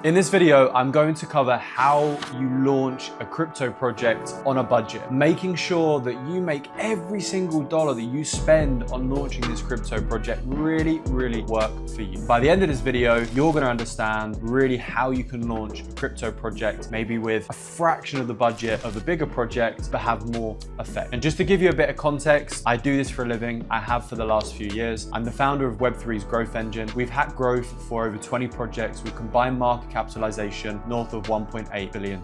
In this video, I'm going to cover how you launch a crypto project on a budget, making sure that you make every single dollar that you spend on launching this crypto project really work for you. By the end of this video, you're going to understand really how you can launch a crypto project, maybe with a fraction of the budget of a bigger project, but have more effect. And just to give you a bit of context, I do this for a living. I have for the last few years. I'm the founder of Web3's growth engine. We've had growth for over 20 projects with combined market capitalization north of $1.8 billion.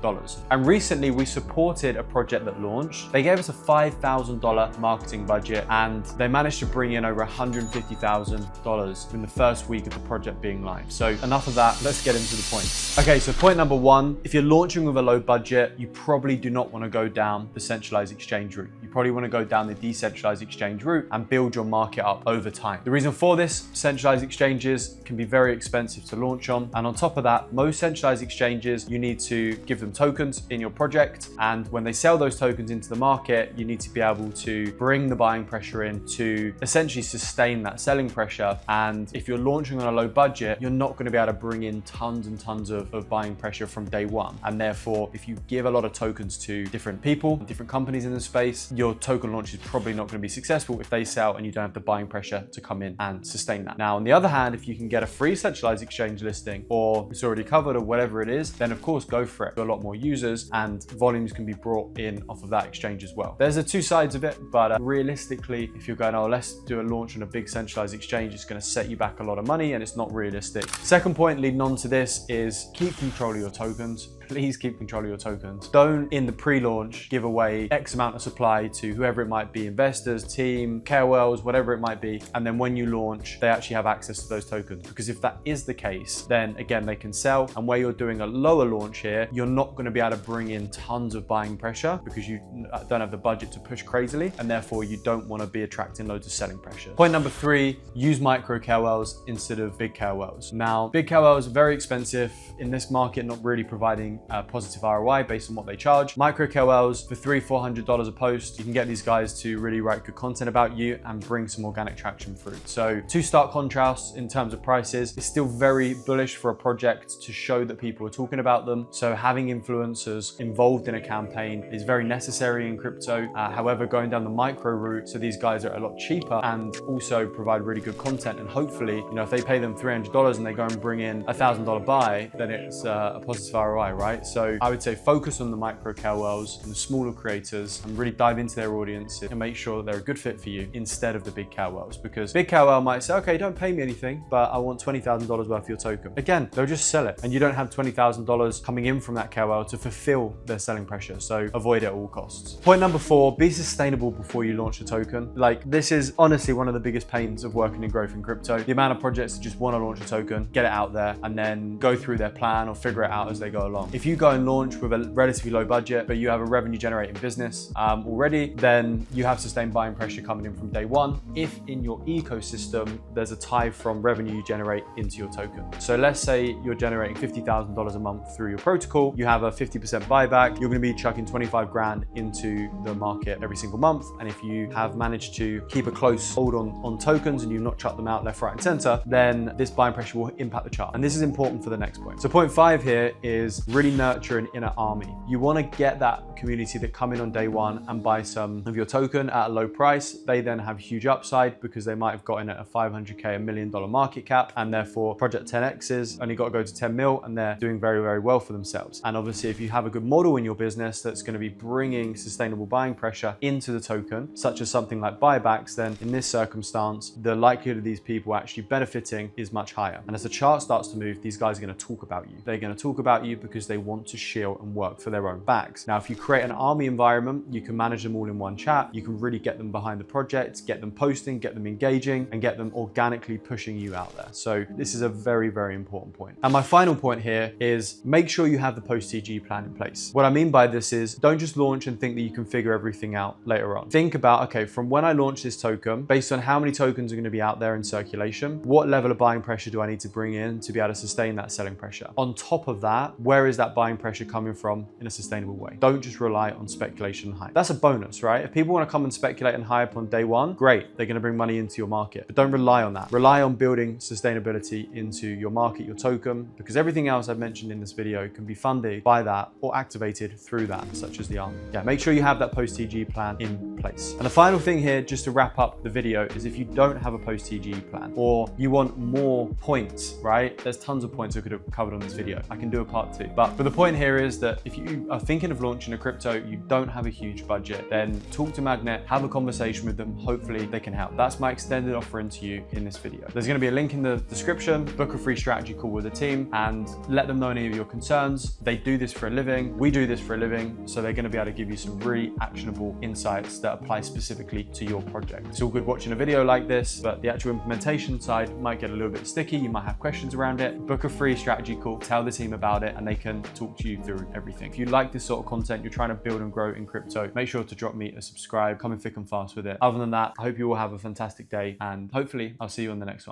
And recently we supported a project that launched. They gave us a $5,000 marketing budget and they managed to bring in over $150,000 in the first week of the project being live. So enough of that, let's get into the points. Okay, so point number one, if you're launching with a low budget, you probably do not want to go down the centralized exchange route. You probably want to go down the decentralized exchange route and build your market up over time. The reason for this, centralized exchanges can be very expensive to launch on. And on top of that, most centralized exchanges, you need to give them tokens in your project. And when they sell those tokens into the market, you need to be able to bring the buying pressure in to essentially sustain that selling pressure. And if you're launching on a low budget, you're not going to be able to bring in tons and tons of buying pressure from day one. And therefore, if you give a lot of tokens to different people, different companies in the space, your token launch is probably not going to be successful if they sell and you don't have the buying pressure to come in and sustain that. Now, on the other hand, if you can get a free centralized exchange listing or it's already covered or whatever it is, then of course go for it. A lot more users and volumes can be brought in off of that exchange as well. There's the two sides of it, but realistically, if you're going, oh, let's do a launch on a big centralized exchange, it's going to set you back a lot of money and it's not realistic. Second point leading on to this is keep control of your tokens. Please keep control of your tokens. Don't in the pre-launch give away X amount of supply to whoever it might be, investors, team, KOLs, whatever it might be. And then when you launch, they actually have access to those tokens. Because if that is the case, then again, they can sell. And where you're doing a lower launch here, you're not going to be able to bring in tons of buying pressure because you don't have the budget to push crazily. And therefore you don't want to be attracting loads of selling pressure. Point number three, use micro KOLs instead of big KOLs. Now, big KOLs are very expensive in this market, not really providing positive ROI based on what they charge. Micro KOLs for $300-400 a post, you can get these guys to really write good content about you and bring some organic traction through. So two stark contrasts in terms of prices. It's still very bullish for a project to show that people are talking about them. So having influencers involved in a campaign is very necessary in crypto. However, going down the micro route, so these guys are a lot cheaper and also provide really good content. And hopefully, you know, if they pay them $300 and they go and bring in a $1,000 buy, then it's a positive ROI, right? So I would say focus on the micro KOLs and the smaller creators and really dive into their audience and make sure they're a good fit for you instead of the big KOLs, because big KOL might say, okay, don't pay me anything, but I want $20,000 worth of your token. Again, they'll just sell it and you don't have $20,000 coming in from that KOL to fulfill their selling pressure. So avoid it at all costs. Point number four, be sustainable before you launch a token. Like, this is honestly one of the biggest pains of working in growth in crypto. The amount of projects that just want to launch a token, get it out there and then go through their plan or figure it out as they go along. If you go and launch with a relatively low budget, but you have a revenue generating business already, then you have sustained buying pressure coming in from day one. If in your ecosystem, there's a tie from revenue you generate into your token. So let's say you're generating $50,000 a month through your protocol, you have a 50% buyback, you're going to be chucking 25 grand into the market every single month. And if you have managed to keep a close hold on tokens and you've not chucked them out left, right, and center, then this buying pressure will impact the chart. And this is important for the next point. So point five here is really nurture an inner army. You want to get that community that come in on day one and buy some of your token at a low price. They then have huge upside because they might have gotten at a 500K, $1 million market cap, and therefore project 10X's only got to go to 10 mil and they're doing very well for themselves. And obviously if you have a good model in your business that's going to be bringing sustainable buying pressure into the token, such as something like buybacks, then in this circumstance, the likelihood of these people actually benefiting is much higher. And as the chart starts to move, these guys are going to talk about you. They're going to talk about you because they want to shield and work for their own backs. Now, if you create an army environment, you can manage them all in one chat. You can really get them behind the project, get them posting, get them engaging, and get them organically pushing you out there. So this is a very important point. And my final point here is make sure you have the post-TG plan in place. What I mean by this is don't just launch and think that you can figure everything out later on. Think about, okay, from when I launch this token, based on how many tokens are going to be out there in circulation, what level of buying pressure do I need to bring in to be able to sustain that selling pressure? On top of that, where is that buying pressure coming from in a sustainable way? Don't just rely on speculation and hype. That's a bonus, right? If people want to come and speculate and hype on day one, great, they're going to bring money into your market. But don't rely on that. Rely on building sustainability into your market, your token, because everything else I've mentioned in this video can be funded by that or activated through that, such as the army. Yeah, make sure you have that post-TG plan in place. And the final thing here, just to wrap up the video, is if you don't have a post-TG plan or you want more points, right? There's tons of points I could have covered on this video. I can do a part 2. But the point here is that if you are thinking of launching a crypto, you don't have a huge budget, then talk to Magnet, have a conversation with them. Hopefully they can help. That's my extended offering to you in this video. There's going to be a link in the description. Book a free strategy call with the team and let them know any of your concerns. They do this for a living. We do this for a living. So they're going to be able to give you some really actionable insights that apply specifically to your project. It's all good watching a video like this, but the actual implementation side might get a little bit sticky. You might have questions around it. Book a free strategy call, tell the team about it, and they can talk to you through everything. If you like this sort of content, you're trying to build and grow in crypto, make sure to drop me a subscribe, come in thick and fast with it. Other than that, I hope you all have a fantastic day, and hopefully I'll see you on the next one.